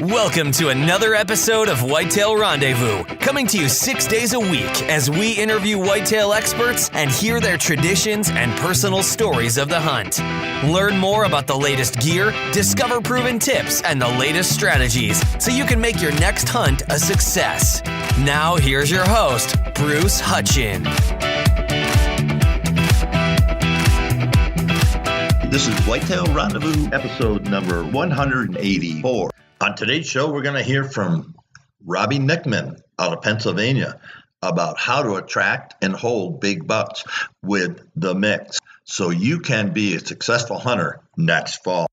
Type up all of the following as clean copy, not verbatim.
Welcome to another episode of Whitetail Rendezvous, coming to you 6 days a week as we interview whitetail experts and hear their traditions and personal stories of the hunt. Learn more about the latest gear, discover proven tips, and the latest strategies so you can make your next hunt a success. Now, here's your host, Bruce Hutchin. This is Whitetail Rendezvous, episode number 184. On today's show, we're going to hear from Robbie Knickman out of Pennsylvania about how to attract and hold big bucks with the mix so you can be a successful hunter next fall.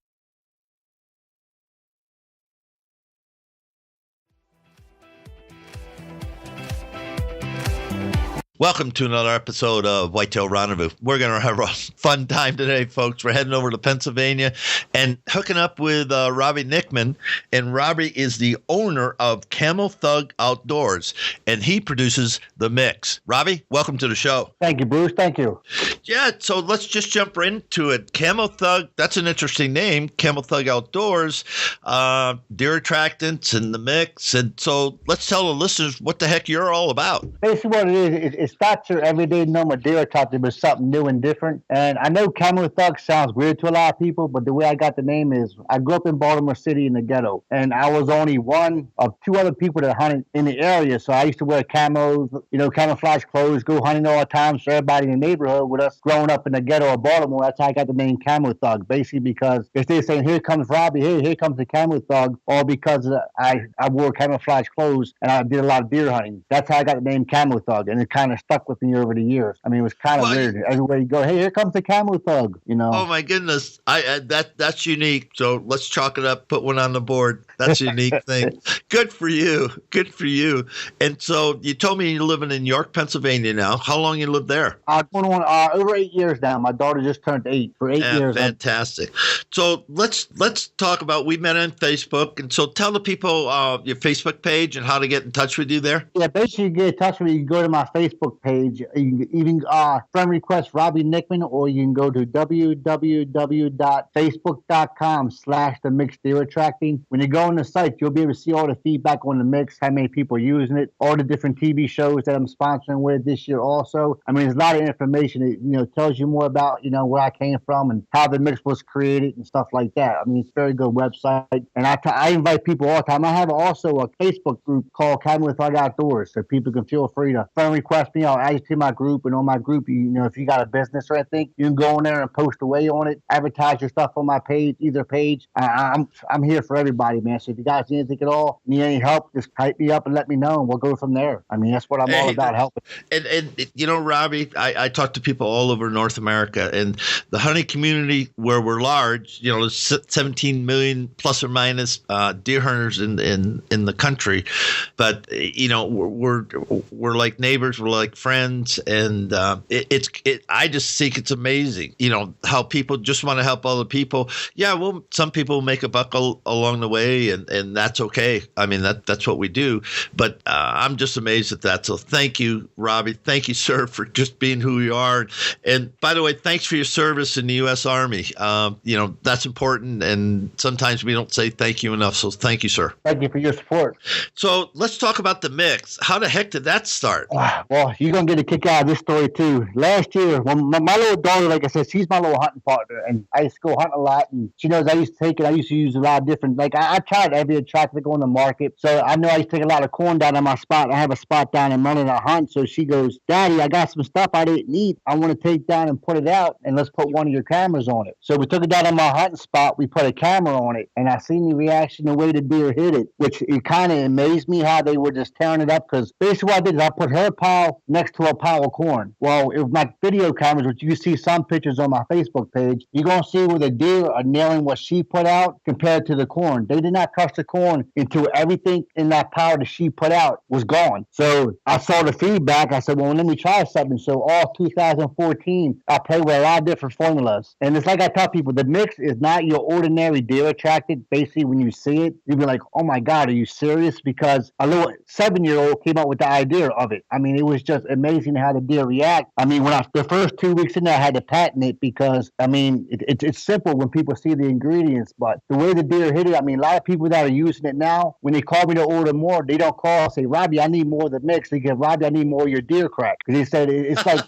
Welcome to another episode of Whitetail Rendezvous. We're going to have a fun time today, folks. We're heading over to Pennsylvania and hooking up with Robbie Knickman. And Robbie is the owner of Camo Thug Outdoors, and he produces the mix. Robbie, welcome to the show. Thank you, Bruce. Thank you. Yeah, so let's just jump right into it. Camo Thug, that's an interesting name, Camo Thug Outdoors, deer attractants and the mix. And so let's tell the listeners what the heck you're all about. Basically what it is, it's not your everyday normal deer attractant, but something new and different. And I know Camo Thug sounds weird to a lot of people, but the way I got the name is I grew up in Baltimore City in the ghetto, and I was only one of two other people that hunted in the area. So I used to wear camos, camouflage clothes, go hunting all the time. So everybody in the neighborhood with us growing up in the ghetto of Baltimore, that's how I got the name Camo Thug, basically because if they're saying, here comes Robbie, hey, here comes the Camo Thug, all because I wore camouflage clothes and I did a lot of deer hunting. That's how I got the name Camo Thug, and it kind of stuck with me over the years. I mean, it was kind of weird. Everywhere you go, hey, here comes the Camo Thug, Oh my goodness, that's unique. So let's chalk it up, put one on the board. That's a unique thing. Good for you. Good for you. And so you told me you're living in York, Pennsylvania now. How long you lived there? Going on over 8 years now. My daughter just turned 8 for 8 years. Fantastic. So let's talk about, we met on Facebook, and so tell the people your Facebook page and how to get in touch with you there. Yeah, basically you get in touch with me. You go to my Facebook page. You can even friend request Robbie Knickman, or you can go to www.facebook.com/the mixed deer attracting. When you go on the site, you'll be able to see all the feedback on the mix, how many people are using it, all the different TV shows that I'm sponsoring with this year also. I mean, there's a lot of information. It tells you more about where I came from and how the mix was created and stuff like that. I mean, it's a very good website, and I invite people all the time. I have also a Facebook group called Camo Thug Outdoors, so people can feel free to friend request me. I'll add you to my group, and on my group, if you got a business or anything, you can go in there and post away on it, advertise your stuff on my page, either page. I'm here for everybody, man. So if you guys need anything at all, need any help, just type me up and let me know, and we'll go from there. I mean, that's what I'm all about, helping. And Robbie, I talk to people all over North America, and the hunting community where we're large, there's 17 million plus or minus deer hunters in the country, but we're like neighbors, we're like friends, and I just think it's amazing, how people just want to help other people. Yeah, well, some people make a buck along the way, and that's okay. I mean, that's what we do. But I'm just amazed at that. So thank you, Robbie. Thank you, sir, for just being who you are. And by the way, thanks for your service in the U.S. Army. That's important, and sometimes we don't say thank you enough. So thank you, sir. Thank you for your support. So let's talk about the mix. How the heck did that start? Well, you're going to get a kick out of this story, too. Last year, when my little daughter, like I said, she's my little hunting partner, and I used to go hunt a lot, and she knows I used to use a lot of different, I tried every attractant to go on the market, so I know I used to take a lot of corn down in my spot. I have a spot down in Merlin I hunt, so she goes, Daddy, I got some stuff I didn't eat. I want to take down and put it out, and let's put one of your cameras on it. So we took it down in my hunting spot, we put a camera on it, and I seen the reaction, the way the deer hit it, which it kind of amazed me how they were just tearing it up, because basically what I did is I put her pile next to a pile of corn. Well, if my video cameras, which you see some pictures on my Facebook page, you're going to see where the deer are nailing what she put out compared to the corn. They did not touch the corn until everything in that pile that she put out was gone. So I saw the feedback. I said, well, let me try something. So all 2014, I played with a lot of different formulas. And it's like I tell people, the mix is not your ordinary deer attractant. Basically, when you see it, you'll be like, oh my God, are you serious? Because a little 7-year-old came up with the idea of it. I mean, it was just amazing how the deer react. I mean, the first 2 weeks in there, I had to patent it because, I mean, it's simple when people see the ingredients, but the way the deer hit it, I mean, a lot of people that are using it now, when they call me to order more, they don't call and say, Robbie, I need more of the mix. They get, Robbie, I need more of your deer crack. Because he said it's like,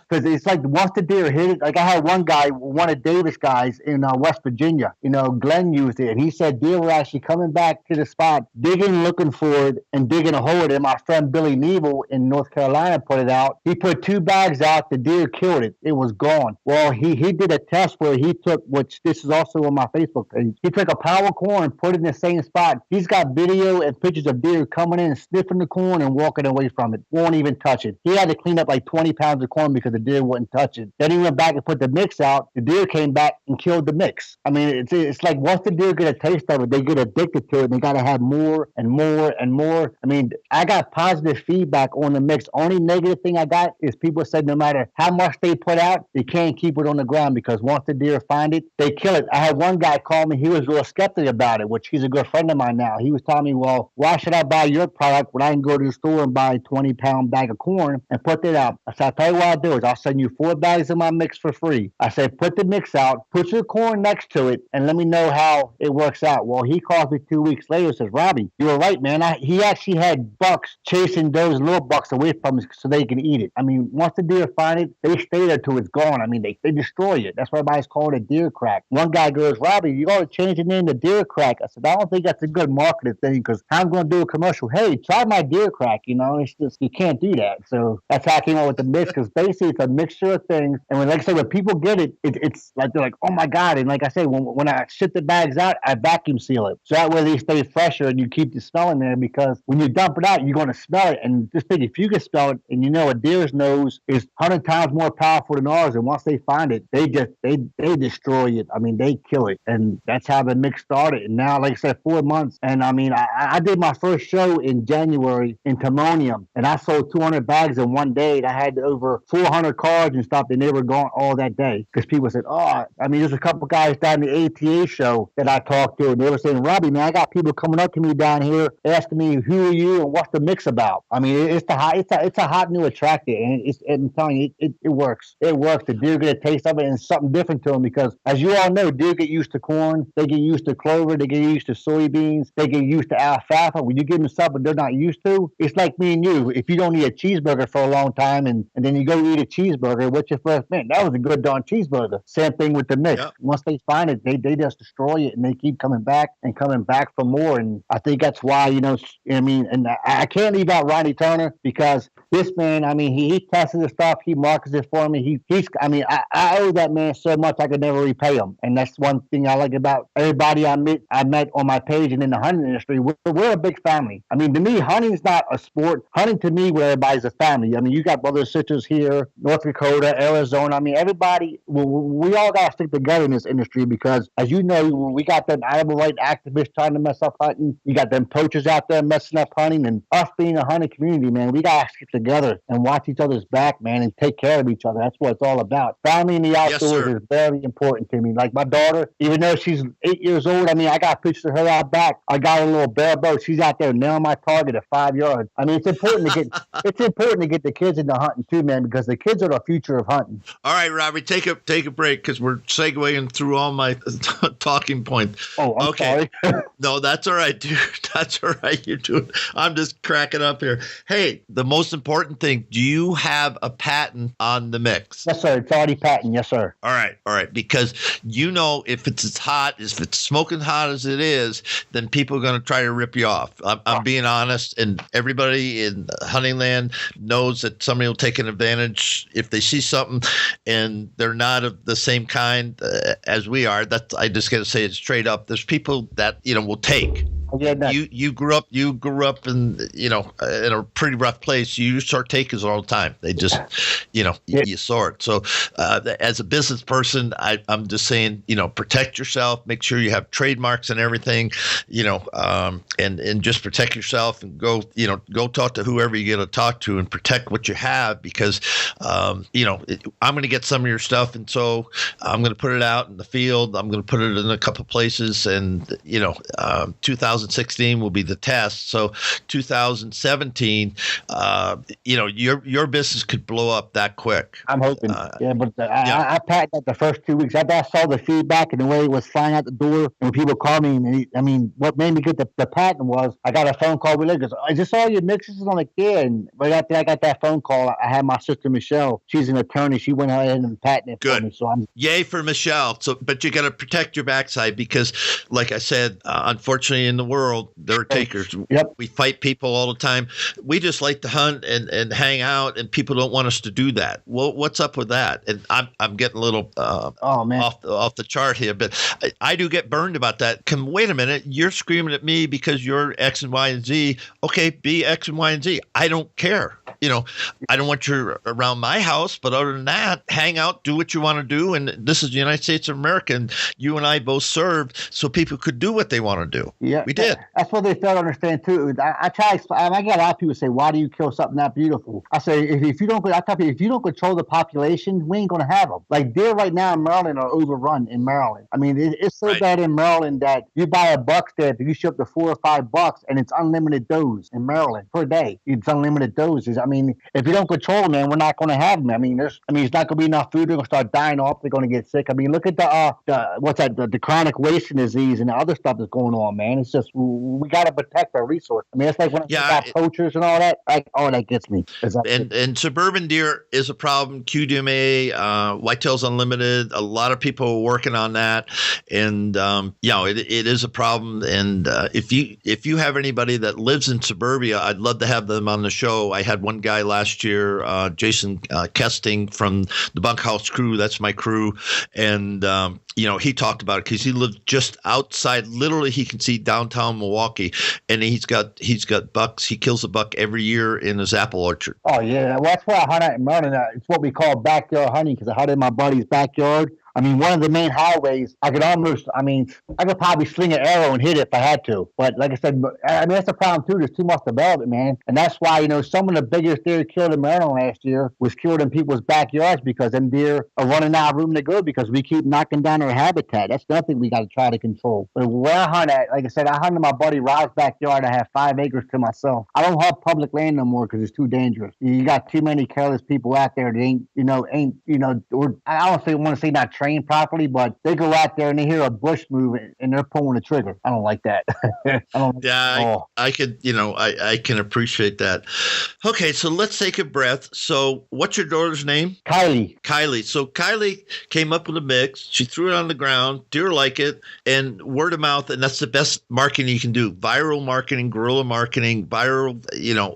because it's like once the deer hit it, like I had one guy, one of Davis guys in West Virginia, Glenn used it, and he said deer were actually coming back to the spot, digging, looking for it, and digging a hole in it. My friend Billy Neville in North Carolina put it out. He put 2 bags out. The deer killed it. It was gone. Well, he did a test where he took, which this is also on my Facebook page, he took a pound of corn, put it in the same spot. He's got video and pictures of deer coming in and sniffing the corn and walking away from it. Won't even touch it. He had to clean up like 20 pounds of corn because the deer wouldn't touch it. Then he went back and put the mix out. The deer came back and killed the mix. I mean, it's like once the deer get a taste of it, they get addicted to it, and they got to have more and more and more. I mean, I got positive feedback on the mix. Only negative thing I got is people said no matter how much they put out, they can't keep it on the ground because once the deer find it, they kill it. I had one guy call me. He was real skeptic about it, which he's a good friend of mine now. He was telling me, well, why should I buy your product when I can go to the store and buy a 20-pound bag of corn and put that out? I said, I'll tell you what I'll do is I'll send you 4 bags of my mix for free. I said, put the mix out, put your corn next to it, and let me know how it works out. Well, he calls me 2 weeks later and says, Robbie, you were right, man. He actually had bucks chasing those little bucks away from us so they can eat it. I mean, once the deer find it, they stay there till it's gone. I mean, they destroy it. That's why everybody's called it deer crack. One guy goes, Robbie, you ought to change the name to deer crack. I said, I don't think that's a good marketing thing because I'm going to do a commercial. Hey, try my deer crack. It's just, you can't do that. So that's how I came up with the mix because basically it's a mixture of things. And when, like I said, when people get it, it's like, they're like, oh my God. And like I say, when I ship the bags out, I vacuum seal it. So that way they stay fresher and you keep the smell in there because when you dump it out, you're going to smell it. And just think, if you can smell it and a deer's nose is 100 times more powerful than ours. And once they find it, they destroy it. I mean, they kill it. And that's how the mix started. And now, like I said, 4 months. And I mean, I did my first show in January in Timonium and I sold 200 bags in one day. And I had over 400 cards and stuff, and they were gone all that day because people said, oh, I mean, there's a couple guys down the ATA show that I talked to, and they were saying, Robbie, man, I got people coming up to me down here asking me, who are you and what's the mix about? I mean, it's a hot new attractant, and I'm telling you, it works. It works. The deer get a taste of it, and it's something different to them because, as you all know, deer get used to corn, they get used to clover, they get used to soybeans, they get used to alfalfa. When you give them something they're not used to, it's like me and you. If you don't eat a cheeseburger for a long time, and then you go eat a cheeseburger, what's your first, man, that was a good darn cheeseburger. Same thing with the mix. Yep. Once they find it, they just destroy it, and they keep coming back for more. And I think that's why, I mean, and I can't leave out Ronnie Turner because this man, I mean, he tested the stuff, he markets it for me. I owe that man so much I could never repay him. And that's one thing I like about everybody I met on my page and in the hunting industry. We're a big family. I mean, to me, hunting is not a sport. Hunting to me, where everybody's a family. I mean, you got brothers and sisters here, North Dakota, Arizona. I mean, everybody, we all got to stick together in this industry because, as you know, we got them animal rights activists trying to mess up hunting. You got them poachers out there messing up hunting. And us being a hunting community, man, we got to stick together and watch each other's back, man, and take care of each other. That's what it's all about. Family in the outdoors is very important to me. Like my daughter, even though she's 8 years old, I mean, I got pictures of her out back. I got a little bare bow. She's out there nailing my target at 5 yards. I mean, it's important to get the kids into hunting too, man, because the kids are the future of hunting. All right, Robbie, take a break because we're segueing through all my talking points. Oh, I'm sorry. No, that's all right, dude. That's all right. You're doing. I'm just cracking up here. Hey, the most important thing: do you have a patent on the mix? Yes, sir. It's already patent. Yes, sir. All right. Because if it's as hot, if it's smoking hot as it is, then people are going to try to rip you off. I'm being honest, and everybody in hunting land knows that somebody will take an advantage if they see something and they're not of the same kind as we are. I just got to say it straight up. There's people that will take. Yeah, you grew up in in a pretty rough place. You start takers all the time. They just you saw it. So as a business person, I'm just saying protect yourself. Make sure you have trademarks and everything. And just protect yourself and go talk to whoever you get to talk to and protect what you have because I'm going to get some of your stuff, and so I'm going to put it out in the field. I'm going to put it in a couple places, and 2000 2016 will be the test. So 2017, your business could blow up that quick. I'm hoping. I packed that the first 2 weeks. After I saw the feedback and the way it was flying out the door, and when people call me, what made me get the patent was I got a phone call with goes, "Is this all your mixes?" And I'm like, "Yeah." And right after I got that phone call, I had my sister Michelle. She's an attorney. She went ahead and patented it for me. So yay for Michelle. So, but you got to protect your backside because, like I said, unfortunately, in the world there are takers. Yep. We fight people all the time. We just like to hunt and hang out, and people don't want us to do that. Well, what's up with that? And I'm getting a little off the chart here, but I do get burned about that. Wait a minute, you're screaming at me because you're X and Y and Z. Okay, be X and Y and Z. I don't care. I don't want you around my house, but other than that, hang out, do what you want to do. And this is the United States of America, and you and I both served so people could do what they want to do. Yeah, we did. That's what they fail to understand too. I try. I get a lot of people say, "Why do you kill something that beautiful?" I say, if you don't control the population, we ain't gonna have them. Like deer right now in Maryland are overrun in Maryland. I mean, it's so bad in Maryland that you buy a buck stand, you show up to $4 or $5, and it's unlimited does in Maryland per day. It's unlimited doses. I mean, if you don't control them, man, we're not going to have them. I mean, it's not going to be enough food. They're going to start dying off. They're going to get sick. I mean, look at the chronic wasting disease and the other stuff that's going on, man. It's just we got to protect our resource. I mean, it's like when I got poachers and all that. That gets me. And suburban deer is a problem. QDMA, Whitetails Unlimited. A lot of people are working on that, and it is a problem. And if you have anybody that lives in suburbia, I'd love to have them on the show. I had one guy last year, Jason Kesting from the Bunkhouse crew. That's my crew, and he talked about it because he lives just outside. Literally, he can see downtown Milwaukee, and he's got bucks. He kills a buck every year in his apple orchard. Oh yeah, well, that's why I hunt out in Maryland. It's what we call backyard hunting because I hunt in my buddy's backyard. I mean, one of the main highways, I could probably sling an arrow and hit it if I had to. But like I said, that's the problem too. There's too much development, man. And that's why, some of the biggest deer killed in Maryland last year was killed in people's backyards because them deer are running out of room to go because we keep knocking down their habitat. That's nothing we got to try to control. But where I hunt at, like I said, I hunt in my buddy Rob's backyard. I have 5 acres to myself. I don't hunt public land no more because it's too dangerous. You got too many careless people out there that I don't want to say not trained properly, but they go out there and they hear a bush move and they're pulling the trigger. I don't like that. I can appreciate that. Okay, so let's take a breath. So what's your daughter's name? Kylie. So Kylie came up with a mix. She threw it on the ground. Deer like it, and word of mouth, and that's the best marketing you can do. Viral marketing, guerrilla marketing, viral,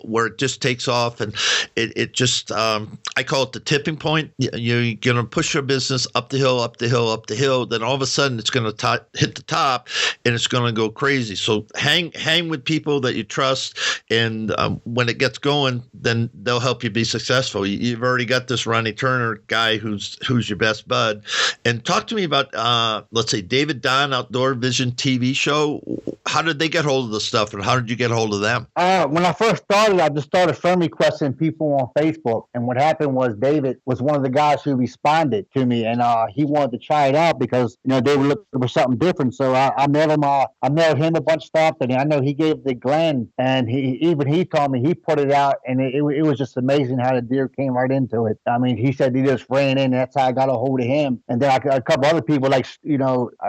where it just takes off, and it just, I call it the tipping point. You're going to push your business up the hill, up the hill, up the hill. Then all of a sudden it's going to hit the top, and it's going to go crazy. So hang with people that you trust, and when it gets going, then they'll help you be successful. You've already got this Ronnie Turner guy who's your best bud. And talk to me about, let's say, David Don Outdoor Vision TV show. How did they get hold of the stuff, and how did you get hold of them? When I first started, I just started friend requesting people on Facebook. And what happened was David was one of the guys who responded to me, and he wanted to try it out because they were looking for something different. So I met him. I mailed him a bunch of stuff, and I know he gave the Glenn, and he told me he put it out, and it was just amazing how the deer came right into it. I mean, he said he just ran in, and that's how I got a hold of him. And then a couple other people, I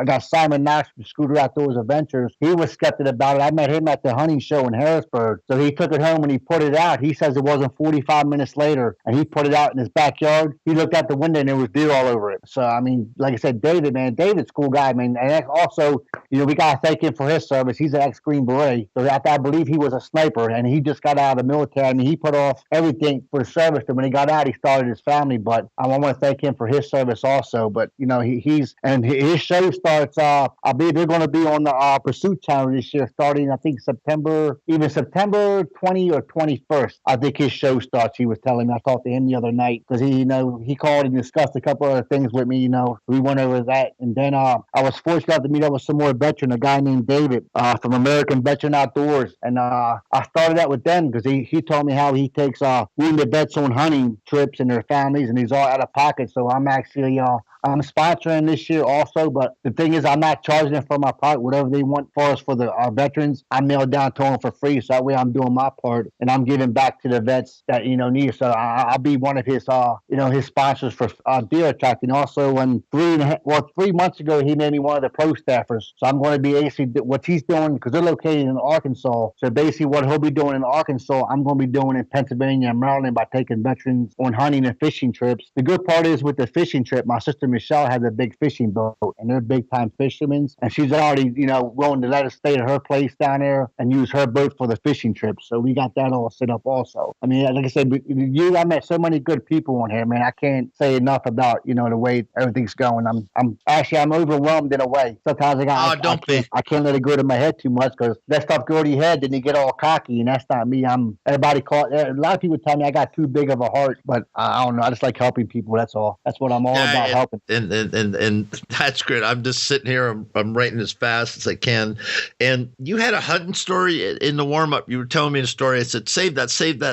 got Simon Knox from Scooter Outdoors Adventures. He was skeptic about it. I met him at the hunting show in Harrisburg. So he took it home and he put it out. He says it wasn't 45 minutes later, and he put it out in his backyard. He looked out the window and there was deer all over it. So, I mean, like I said, David's a cool guy, man. And also, we got to thank him for his service. He's an ex-Green Beret. So I believe he was a sniper, and he just got out of the military. I mean, he put off everything for service. And when he got out, he started his family. But I want to thank him for his service also. But, his show starts, I believe they're going to be on the Pursuit channel this year, starting, I think, September 20 or 21st. I think his show starts, he was telling me. I talked to him the other night because he called and discussed a couple other things with me. We went over that. And then I was fortunate to meet up with some more veteran, a guy named David from American Veteran Outdoors. And I started out with them because he told me how he takes wounded vets on hunting trips and their families, and he's all out of pocket. So I'm actually I'm sponsoring this year also, but the thing is, I'm not charging them for my part. Whatever they want for us for our veterans, I mail down to them for free. So that way I'm doing my part and I'm giving back to the vets that, need. So I'll be one of his, his sponsors for deer attracting. Also, when 3 months ago, he made me one of the pro staffers. So I'm going to be basically what he's doing because they're located in Arkansas. So basically what he'll be doing in Arkansas, I'm going to be doing in Pennsylvania and Maryland by taking veterans on hunting and fishing trips. The good part is with the fishing trip, my sister Michelle has a big fishing boat and they're big time fishermen. And she's already, willing to let us stay at her place down there and use her boat for the fishing trip. So we got that all set up also. I mean, like I said, I met so many good people on here, man. I can't say enough about, the way everything's going. I'm overwhelmed in a way. Sometimes I can't let it go to my head too much because that stuff go to your head, then you get all cocky, and that's not me. A lot of people tell me I got too big of a heart, but I don't know. I just like helping people. That's all. That's what I'm all about, helping. And that's great. I'm just sitting here. I'm writing as fast as I can. And you had a hunting story in the warm up. You were telling me a story. I said, save that.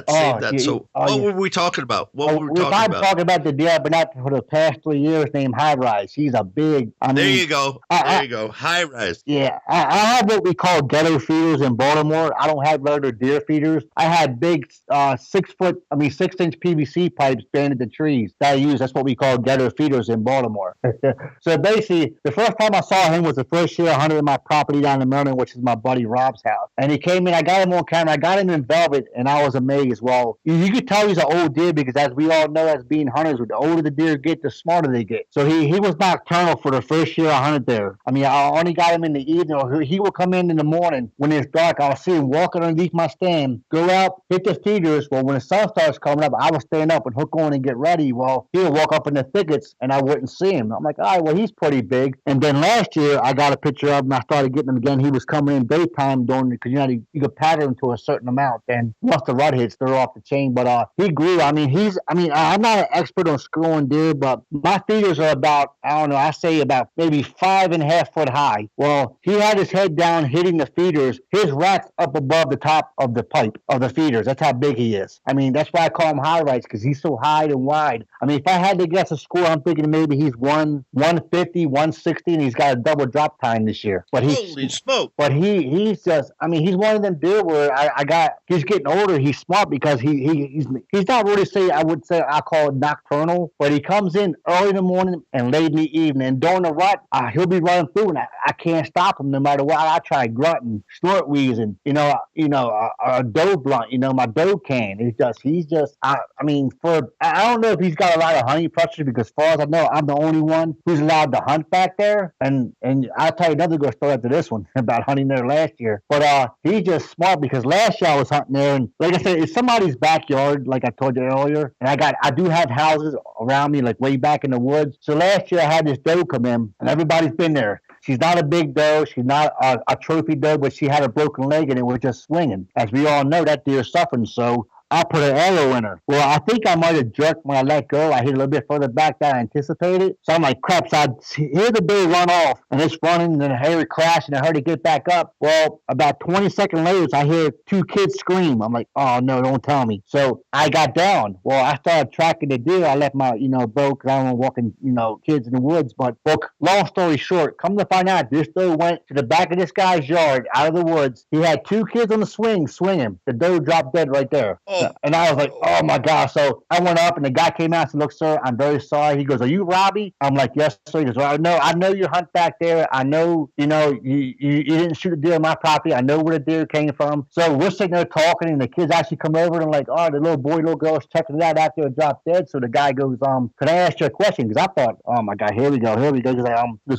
Yeah, so what were we talking about? We're talking about the deer, but not for the past 3 years, named High Rise. He's a big. There you go. High Rise. Yeah. I have what we call ghetto feeders in Baltimore. I don't have regular deer feeders. I had big 6-inch PVC pipes banded to trees that I use. That's what we call ghetto feeders in Baltimore. So basically, the first time I saw him was the first year I hunted in my property down in Maryland, which is my buddy Rob's house. And he came in. I got him on camera. I got him in velvet, and I was amazed. Well, you could tell he's an old deer because, as we all know, as being hunters, the older the deer get, the smarter they get. So he was nocturnal for the first year I hunted there. I mean, I only got him in the evening. Or he would come in the morning when it's dark. I'll see him walking underneath my stand, go out, hit the feeders. Well, when the sun starts coming up, I would stand up and hook on and get ready. Well, he would walk up in the thickets, and I wouldn't see him. I'm like, all right, well, he's pretty big. And then last year, I got a picture of him. I started getting him again. He was coming in daytime because you could pattern him to a certain amount. And once the rut hits, they're off the chain. But he grew. I'm not an expert on screwing deer, but my feeders are about, I say about maybe 5.5 foot high. Well, he had his head down hitting the feeders. His rack's up above the top of the pipe of the feeders. That's how big he is. I mean, that's why I call him High Rise, because he's so high and wide. I mean, if I had to guess a score, I'm thinking maybe he's 150, 160, and he's got a double drop time this year. But holy smoke! But he's just, he's one of them deer where he's getting older. He's smart because he's not really I call it nocturnal, but he comes in early in the morning and late in the evening. And during the rut, he'll be running through, and I can't stop him no matter what. I try grunting, snort wheezing, a doe blunt, my doe can. I don't know if he's got a lot of hunting pressure because, as far as I know, I'm the only one who's allowed to hunt back there. And I'll tell you another good story after this one about hunting there last year. But he's just smart because last year I was hunting there, and like I said, it's somebody's backyard, like I told you earlier. And I do have houses around me, like way back in the woods. So last year I had this doe come in, and everybody's been there. She's not a big doe. She's not a trophy doe, but she had a broken leg, and it was just swinging. As we all know, that deer's suffering. So I put an arrow in her. Well, I think I might have jerked when I let go. I hit a little bit further back than I anticipated. So I'm like, crap. So I hear the deer run off, and it's running, and then I hear it crash, and I heard it get back up. Well, about 20 seconds later, I hear 2 kids scream. I'm like, oh, no, don't tell me. So I got down. Well, I started tracking the deer. I left my, bow because I don't want walking, kids in the woods. But long story short, come to find out, this doe went to the back of this guy's yard out of the woods. He had 2 kids on the swinging. The doe dropped dead right there. And I was like, oh, my gosh. So I went up, and the guy came out and said, look, sir, I'm very sorry. He goes, are you Robbie? I'm like, yes, sir. He goes, well, I know you hunt back there. I know, you didn't shoot a deer on my property. I know where the deer came from. So we're sitting there talking, and the kids actually come over and like, oh, the little girl is checking it out after it dropped dead. So the guy goes, can I ask you a question? Because I thought, oh, my God, here we go. He goes,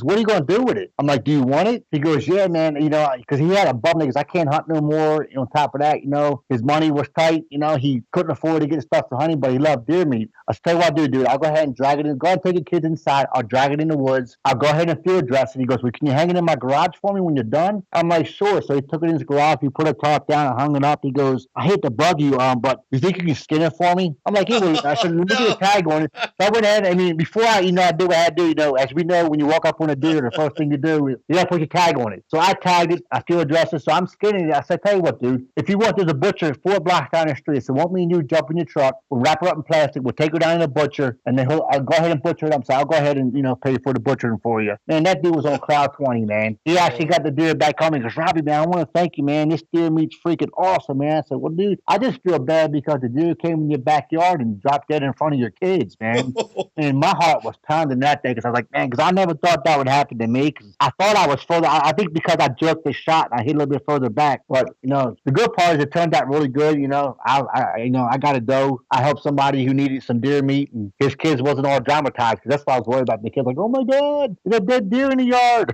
what are you going to do with it? I'm like, do you want it? He goes, yeah, man. Because he had a bum because I can't hunt no more. On top of that, his money was tight. He couldn't afford to get stuff for hunting, but he loved deer meat. I'll tell you what I do, dude. I'll go ahead and drag it in. Go ahead and take your kids inside. I'll drag it in the woods. I'll go ahead and field dress it. He goes, well, can you hang it in my garage for me when you're done? I'm like, sure. So he took it in his garage. He put a tarp down and hung it up. He goes, I hate to bug you, but you think you can skin it for me? I'm like, yeah. I said, let me get a tag on it. So I went ahead. Before I do what I had to do, as we know, when you walk up on a deer, the first thing you do is you got to put your tag on it. So I tagged it. I field dressed it. So I'm skinning it. I said, tell you what, dude, if you want, there's a butcher 4 blocks down the street. He said, "Won't me and you jump in your truck? We'll wrap her up in plastic. We'll take her down to the butcher, and then I'll go ahead and butcher it up. So I'll go ahead and pay for the butchering for you." Man, that dude was on cloud 20, man. He actually got the deer back home. He goes, "Robbie, man, I want to thank you, man. This deer meat's freaking awesome, man." I said, "Well, dude, I just feel bad because the deer came in your backyard and dropped dead in front of your kids, man." And my heart was pounding that day because I was like, man, because I never thought that would happen to me. Because I thought I was further. I think because I jerked the shot, I hit a little bit further back. But the good part is it turned out really good. I got a doe. I helped somebody who needed some deer meat, and his kids wasn't all dramatized because that's what I was worried about. The kids like, "Oh my God, there's a dead deer in the yard."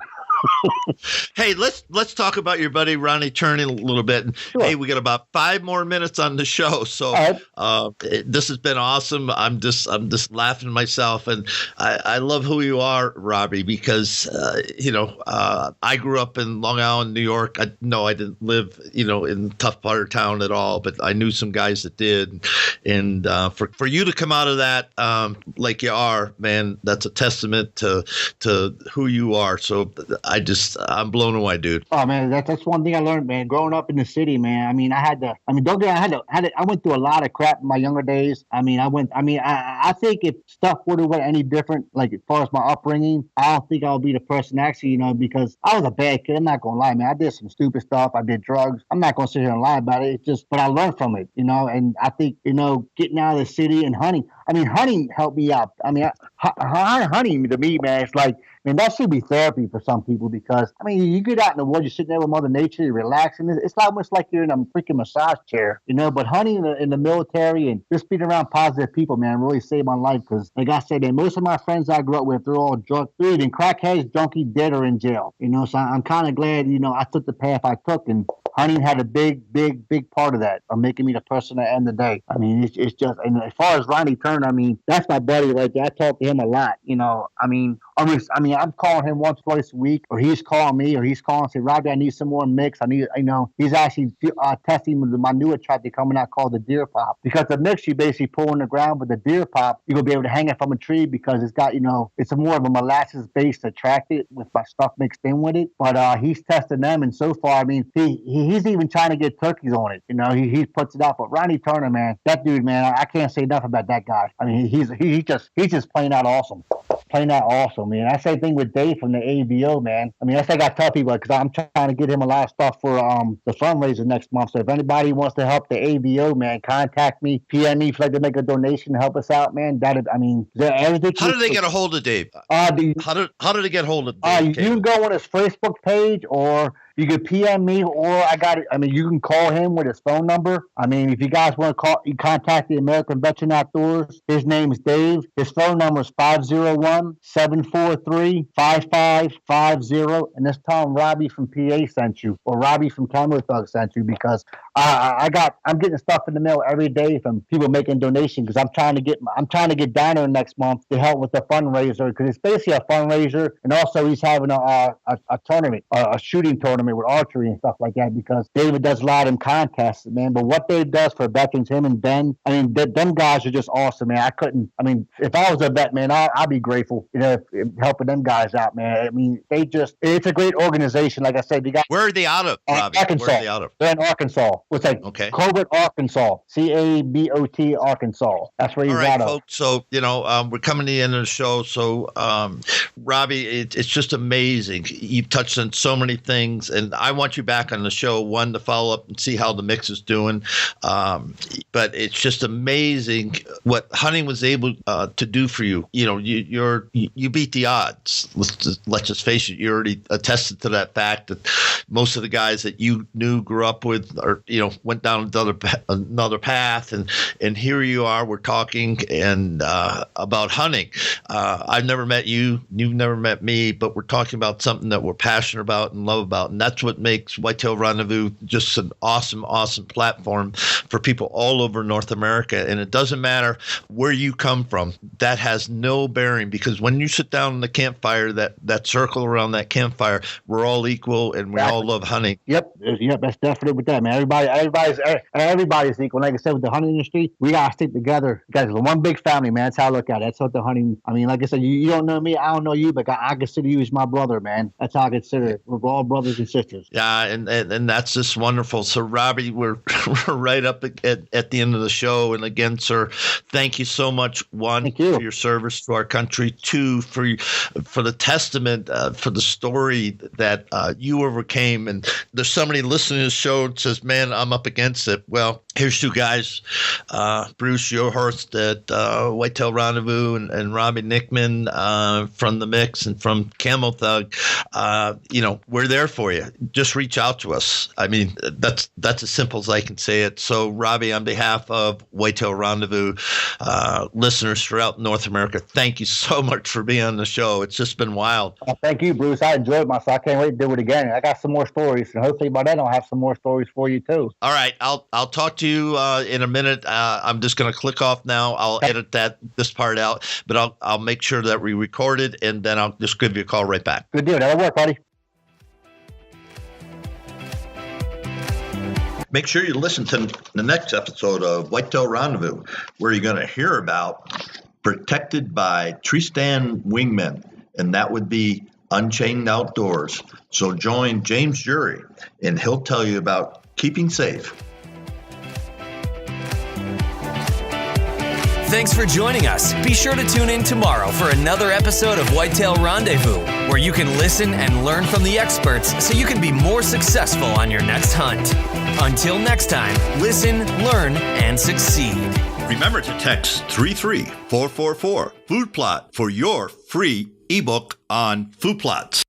Hey, let's talk about your buddy Ronnie Turner a little bit. And, Sure. Hey, we got about 5 more minutes on the show, so this has been awesome. I'm just laughing at myself, and I love who you are, Robbie, because I grew up in Long Island, New York. I didn't live in tough part of town at all, but I knew some guys that did. And for you to come out of that like you are, man, that's a testament to who you are. So I'm blown away, dude. Oh man, that's one thing I learned, man. Growing up in the city, man. I went through a lot of crap in my younger days. I think if stuff would have went any different, like as far as my upbringing, I don't think I'll be the person actually, because I was a bad kid. I'm not gonna lie, man. I did some stupid stuff. I did drugs. I'm not gonna sit here and lie about it. But I learned from it, and I think, getting out of the city and hunting. Hunting helped me out. Hunting to me, man, it's like, man, that should be therapy for some people because, you get out in the woods, you're sitting there with Mother Nature, you're relaxing. It's almost like you're in a freaking massage chair, But hunting in the military and just being around positive people, man, really saved my life because, like I said, man, most of my friends I grew up with, they're all drunk, dude, and crackheads, junkie, dead or in jail, So I'm kind of glad, I took the path I took, and hunting had a big part of that, of making me the person I am today. It's just, and as far as Ronnie Turner, that's my buddy right there. I talk to him a lot, I'm calling him once, twice a week, or he's calling me, or he's calling and say, "Robbie, I need some more mix. He's actually testing my new attractant coming out called the Deer Pop, because the mix you basically pull in the ground, but the Deer Pop, you're going to be able to hang it from a tree because it's got, it's a more of a molasses-based attractant with my stuff mixed in with it. But he's testing them, and so far, he's even trying to get turkeys on it. He puts it out. But Ronnie Turner, man, that dude, man, I can't say enough about that guy. He's just plain out awesome. Plain out awesome, man. I say thing with Dave from the AVO, man. That's like I tell people, because I'm trying to get him a lot of stuff for the fundraiser next month. So if anybody wants to help the AVO, man, contact me, PM me if you'd like to make a donation to help us out, man. Everything. How do they get a hold of Dave? How do they get a hold of Dave? You can go on his Facebook page, or you can PM me, or you can call him with his phone number. If you guys want to call, you contact the American Veteran Outdoors. His name is Dave. His phone number is 501-743-5550. And just tell him Robbie from PA sent you, or Robbie from Camo Thug sent you, because I'm getting stuff in the mail every day from people making donations, because I'm trying to get down there next month to help with the fundraiser, because it's basically a fundraiser, and also he's having a tournament, a shooting tournament with archery and stuff like that, because David does a lot of them contests, man. But what Dave does for veterans, him and Ben, them guys are just awesome, man. If I was a vet, man, I'd be grateful, helping them guys out, man. It's a great organization. Like I said, where are they out of, Robbie? Arkansas. Where are they out of? They're in Arkansas. It's like Cobot, Arkansas. CABOT, Arkansas. That's where he's out of. Folks, so, we're coming to the end of the show. So, Robbie, it's just amazing. You've touched on so many things, and I want you back on the show, one, to follow up and see how the mix is doing. But it's just amazing what hunting was able to do for you. You beat the odds. Let's just face it. You already attested to that fact that most of the guys that you knew, grew up with, or went down another path, and here you are. We're talking about hunting. I've never met you. You've never met me, but we're talking about something that we're passionate about and love about, and that's what makes Whitetail Rendezvous just an awesome platform for people all over North America. And it doesn't matter where you come from. That has no bearing, because when you sit down in the campfire, that circle around that campfire, we're all equal, and we all all love hunting. Yep, that's definitely with that, man. Everybody's equal. Like I said, with the hunting industry, we gotta stick together. Guys, we're one big family, man. That's how I look at it. That's what the hunting. I mean, like I said, you don't know me, I don't know you, but I consider you as my brother, man. That's how I consider it. We're all brothers and sisters. Yeah, and that's just wonderful. So, Robbie, we're right up at the end of the show, and again, sir, thank you so much. One, for your service to our country. Two, for the testament, for the story that you overcame. And there's somebody listening to the show that says, "Man, I'm up against it." Well, here's two guys, Bruce Yohorst at Whitetail Rendezvous and Robbie Knickman from the Mix and from Camo Thug. We're there for you. Just reach out to us. I mean, that's as simple as I can say it. So, Robbie, on behalf of Whitetail Rendezvous, listeners throughout North America, thank you so much for being on the show. It's just been wild. Thank you, Bruce. I enjoyed myself. I can't wait to do it again. I got some more stories, and hopefully by then I'll have some more stories for you too. All right, I'll talk to you in a minute. I'm just going to click off now. I'll edit this part out, but I'll make sure that we record it, and then I'll just give you a call right back. Good deal. That'll work, buddy. Make sure you listen to the next episode of Whitetail Rendezvous, where you're going to hear about Protected by Tree Stand Wingmen, and that would be Unchained Outdoors. So join James Jury, and he'll tell you about keeping safe. Thanks for joining us. Be sure to tune in tomorrow for another episode of Whitetail Rendezvous, where you can listen and learn from the experts so you can be more successful on your next hunt. Until next time, listen, learn, and succeed. Remember to text 33444 Food Plot for your free ebook on food plots.